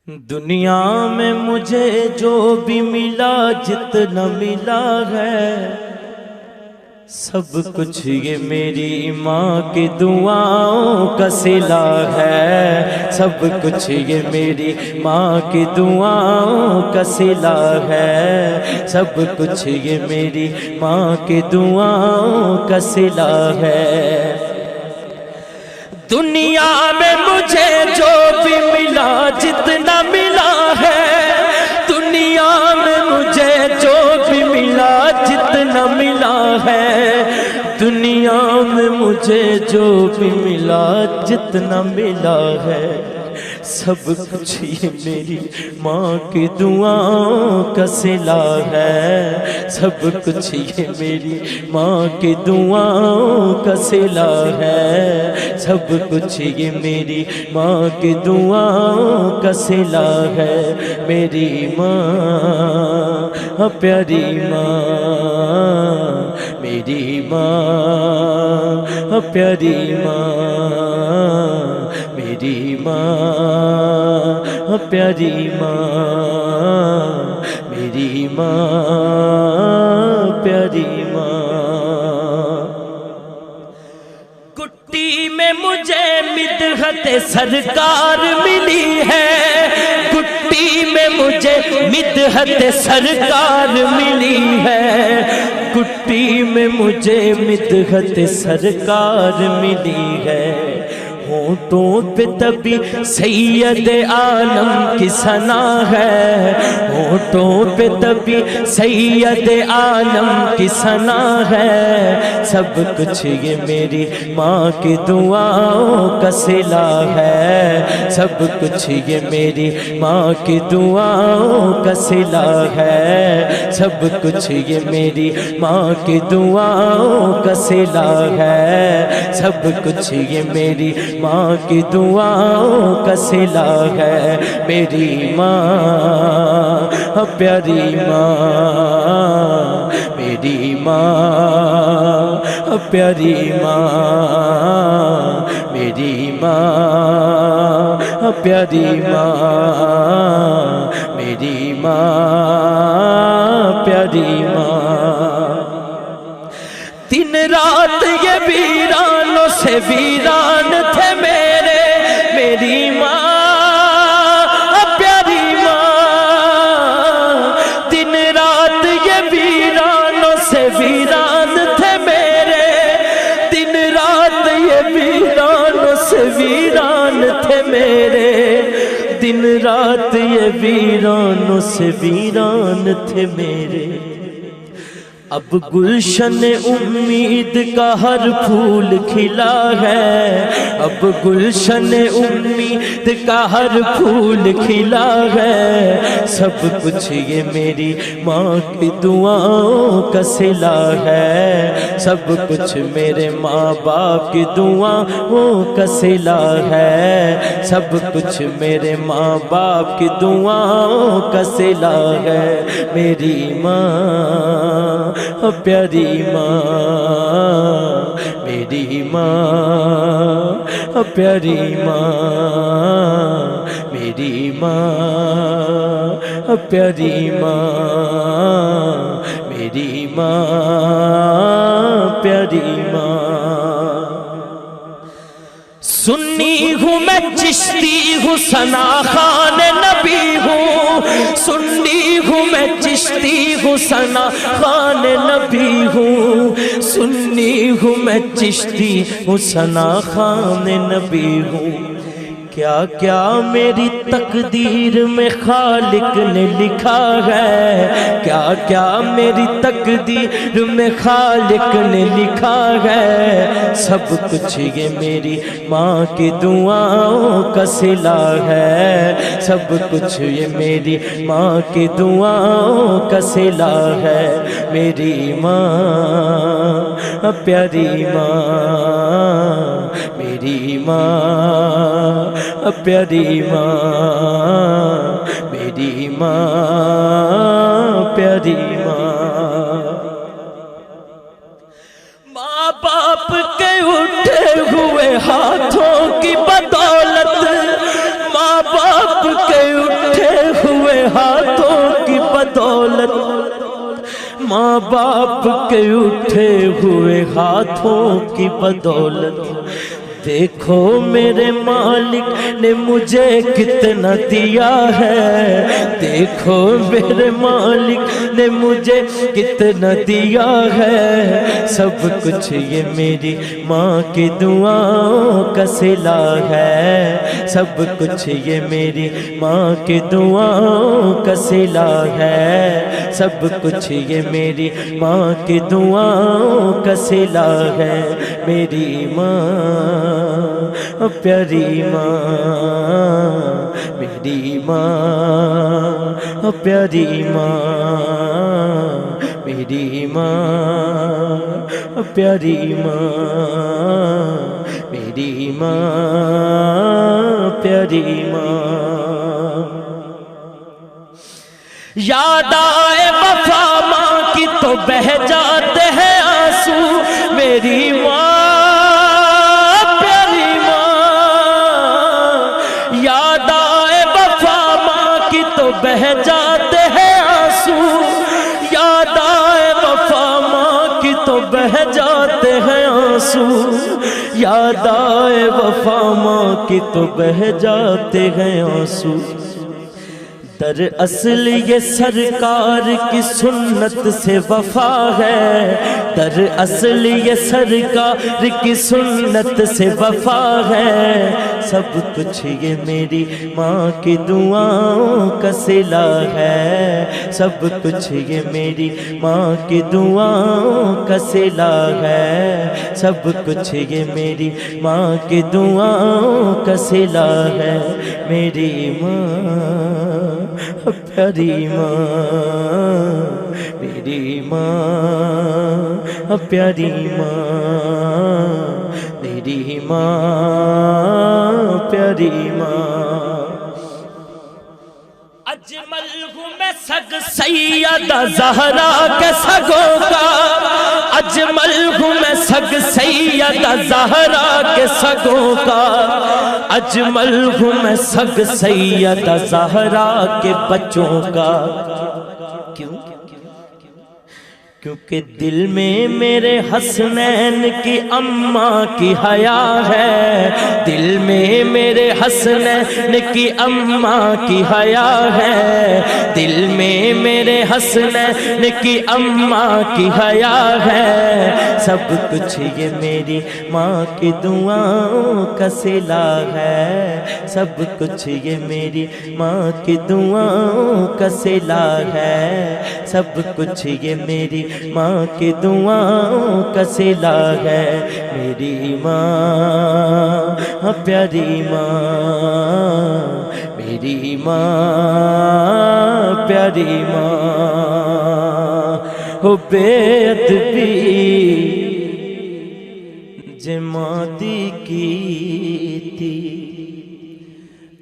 دنیا میں مجھے جو بھی ملا جتنا ملا ہے سب کچھ یہ میری ماں کی دعاؤں کا صلہ ہے، سب کچھ یہ میری ماں کی دعاؤں کا صلہ ہے، سب کچھ یہ میری ماں کی دعاؤں کا صلہ ہے۔ دنیا میں مجھے جو بھی ملا جتنا ملا ہے، دنیا میں مجھے جو بھی ملا جتنا ملا ہے، دنیا میں مجھے جو بھی ملا جتنا ملا ہے، سب کچھ یہ میری ماں کی دعاؤں کا صلہ ہے، سب کچھ یہ میری ماں کی دعاؤں کا صلہ ہے، سب کچھ یہ میری ماں کی دعاؤں کا صلہ ہے۔ میری ماں پیاری ماں، میری ماں پیاری ماں، میری ماں پیاری ماں، میری ماں پیاری ماں۔ گٹی میں مجھے مدحت سرکار ملی ہے، گٹی میں مجھے مدحت سرکار ملی ہے، گٹی میں مجھے مدحت سرکار ملی ہے۔ ہونٹوں پہ تبھی سید عالم کی ثنا ہے، ہونٹوں پہ تبھی سید عالم کی ثنا ہے، سب کچھ یہ میری ماں کی دعاؤں کا صلہ ہے، سب کچھ یہ میری ماں کی دعاؤں کا صلہ ہے، سب کچھ یہ میری ماں کی دعاؤں کا صلہ ہے، سب کچھ یہ میری ماں کی دعاؤں کا صلہ ہے۔ میری ماں پیاری ماں، میری ماں پیاری ماں، میری ماں پیاری ماں، میری ماں پیاری ماں۔ دن رات یہ ویرانوں سے ویران تھے میرے، میری ماں پیاری ماں، دن رات یہ ویرانوں سے ویران تھے میرے، دن رات یہ ویرانوں سے ویران تھے میرے، دن رات یہ ویرانوں سے ویران تھے میرے۔ اب گلشن امید کا ہر پھول کھلا ہے، اب گلشن امید کا ہر پھول کھلا ہے، سب کچھ یہ میری ماں کی دعاؤں کا صلہ ہے، سب کچھ میرے ماں باپ کی دعاؤں کا صلہ ہے، سب کچھ میرے ماں باپ کی دعاؤں کا صلہ ہے۔ میری ماں پیاری ماں، میری ماں پیاری ماں، میری ماں پیاری ماں، میری ماں پیاری ماں۔ سنی ہوں میں چشتی ہوں ثنا خوان نبی ہوں، سنی ہوں میں چشتی ہوں ثنا خوان نبی ہوں، سنی ہوں میں چشتی ہوں ثنا خوان نبی ہوں۔ کیا کیا میری تقدیر میں خالق نے لکھا ہے، کیا کیا میری تقدیر میں خالق نے لکھا ہے، سب کچھ یہ میری ماں کی دعاؤں کا صلہ ہے، سب کچھ یہ میری ماں کی دعاؤں کا صلہ ہے۔ میری ماں پیاری ماں، میری ماں پیاری ماں، میری ماں پیاری ماں۔ ماں باپ کے اٹھے ہوئے ہاتھوں کی بدولت، ماں باپ کے اٹھے ماں باپ کے اٹھے ہوئے ہاتھوں کی بدولت دیکھو میرے مالک نے مجھے کتنا دیا ہے، دیکھو میرے مالک نے مجھے کتنا دیا ہے، سب کچھ یہ میری ماں کی دعاؤں کا صلہ ہے، سب کچھ یہ میری ماں کی دعاؤں کا صلہ ہے، سب کچھ یہ میری ماں کی دعاؤں کا صلہ ہے، میری ماں پیاری ماں، میری ماں پیاری ماں، میری ماں پیاری ماں، میری ماں پیاری ماں۔ یاد آئے وفا ماں کی تو بہہ جاتے ہیں آنسو، میری ماں بہہ جاتے ہیں آنسو، یاد آئے وفا ماں کی تو بہہ جاتے ہیں آنسو، یاد آئے وفا ماں کی تو بہہ جاتے ہیں آنسو۔ دراصل یہ سرکار کی سنت سے وفا ہے، دراصل یہ سرکار کی سنت سے وفا ہے، سب کچھ یہ میری ماں کی دعاؤں کا صلہ ہے، سب کچھ یہ میری ماں کی دعاؤں کا صلہ ہے، سب کچھ یہ میری ماں کی دعاؤں کا صلہ ہے، میری ماں پیاری ماں، میری ماں پیاری ماں، میری ماں پیاری ماں۔ اجمل ہوں میں سگ سیدہ زہرا کے سگوں کا، اجمل ہوں میں سگ سیدہ زہرا کے سگوں کا، اجمل ہوں میں سگ سیدہ زہرا کے بچوں کا۔ کیوں؟ کیونکہ دل میں میرے حسنین کی اماں کی حیا ہے، دل میں میرے حسنین کی اماں کی حیا ہے، دل میں میرے حسنین کی اماں کی حیا ہے، سب کچھ یہ میری ماں کی دعاؤں کا صلہ ہے، سب کچھ یہ میری ماں کی دعاؤں کا صلہ ہے، سب کچھ یہ میری ماں کی دعاؤں کا صلہ ہے، میری ماں پیاری ماں، میری ماں پیاری ماں، ہو بے ادبی جے ماں دی کیتی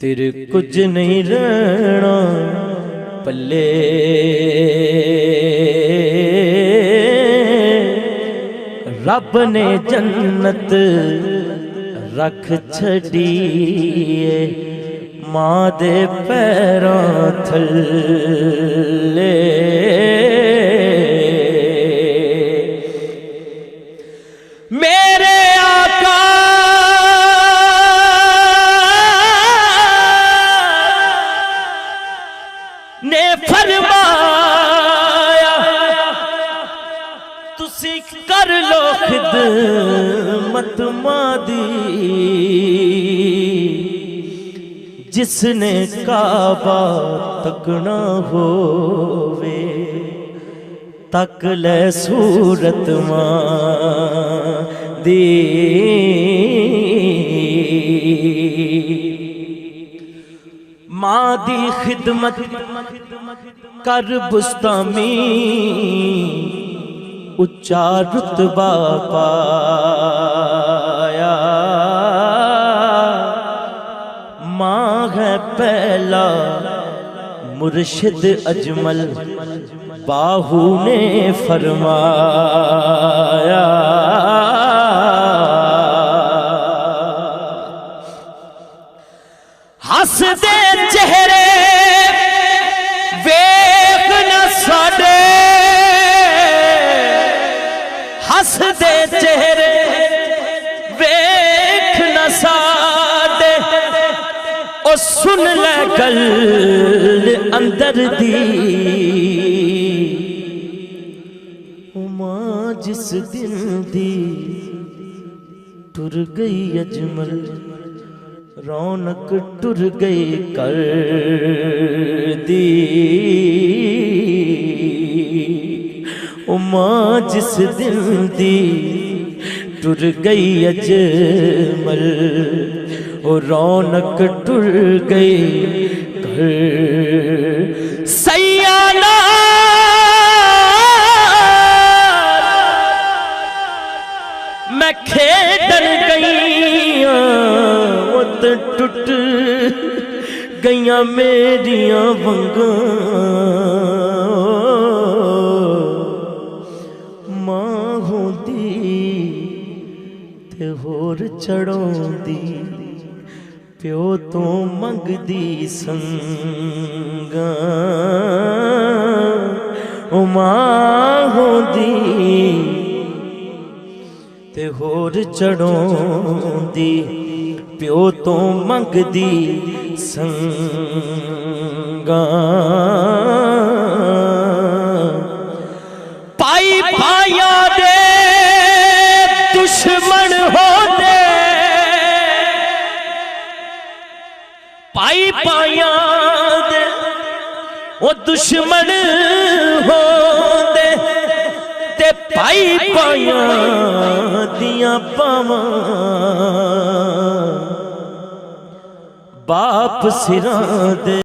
تیرے کچھ نہیں رہنا پلے، رب نے جنت رکھ چھڑیے ماں دے پیراں تھلے، میرے آقا نے فرمایا تسی کر لو خدمت ماں دی، جس نے کعبہ تکنا ہووے تک لے صورت ماں دی، ماں دی خدمت کر بستامی اچا رتبہ پایا، ماں ہے پہلا مرشد اجمل باہو نے فرمایا، ہس دے چہرے ویکھ نہ ساڈے ਹੱਸਦੇ ਚਿਹਰੇ ਵੇਖ ਨਾ ਸਾਡੇ ਉਹ ਸੁਣ ਲੈ ਗੱਲ ਅੰਦਰ ਦੀ ਉਹ ਮਾਂ ਜਿਸ ਦਿਨ ਦੀ ਟੁਰ ਗਈ ਅਜਮਲ ਰੌਣਕ ਟੁਰ ਗਈ ਕਰ ਦੀ ਉਹ ਮਾਂ ਜਿਸ ਦਿਨ ਦੀ ਟੁਰ ਗਈ ਅਜਮਲ ਉਹ ਰੌਣਕ ਟੁਰ ਗਈ ਕਰ ਸਈਆਨਾ ਮੈਂ ਖੇਡਣ ਗਈਆਂ ਉਹ ਟੁੱਟ ਗਈਆਂ ਮੇਰੀਆਂ ਵੰਗਾਂ ਮਾਂ ਹੁੰਦੀ ਤੇ ਹੋਰ ਚੜਾਉਂਦੀ ਪਿਓ ਤੋਂ ਮੰਗਦੀ ਸੰਗਾਂ ਉਹ ਮਾਂ ਹੁੰਦੀ ਤੇ ਹੋਰ ਚੜਾਉਂਦੀ ਪਿਓ ਤੋਂ ਮੰਗਦੀ ਸੰਗਾਂ ਪਾਈ ਪਾਇਆ ਦੇ ਦੁਸ਼ਮਣ ਹੋਦੇ ਪਾਈ ਪਾਇਆ ਦੇ ਉਹ ਦੁਸ਼ਮਣ ਹੋਦੇ ਤੇ ਪਾਈ ਪਾਇਆ ਦੀਆਂ ਪਾਵਾਂ ਬਾਪ ਸਿਰਾਂ ਦੇ